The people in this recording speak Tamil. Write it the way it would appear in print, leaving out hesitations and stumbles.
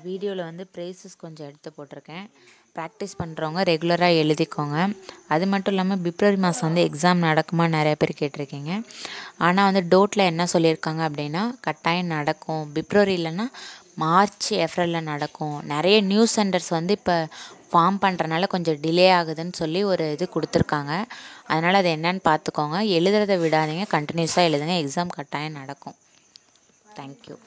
வீடியோவில் வந்து ப்ரைஸஸ் கொஞ்சம் எடுத்து போட்டிருக்கேன். ப்ராக்டிஸ் பண்ணுறவங்க ரெகுலராக எழுதிக்கோங்க. அது மட்டும் இல்லாமல் பிப்ரவரி மாதம் வந்து எக்ஸாம் நடக்குமா நிறைய பேர் கேட்டிருக்கீங்க. ஆனால் வந்து டோட்டில் என்ன சொல்லியிருக்காங்க அப்படின்னா கட்டாயம் நடக்கும். பிப்ரவரி இல்லைன்னா மார்ச் ஏப்ரலில் நடக்கும். நிறைய நியூஸ் சென்டர்ஸ் வந்து இப்போ ஃபார்ம் பண்ணுறனால கொஞ்சம் டிலே ஆகுதுன்னு சொல்லி ஒரு இது கொடுத்துருக்காங்க. அதனால் அது என்னன்னு பார்த்துக்கோங்க. எழுதுறதை விடாதீங்க, கண்டினியூஸாக எழுதுங்க. எக்ஸாம் கட்டாயம் நடக்கும். தேங்க்யூ.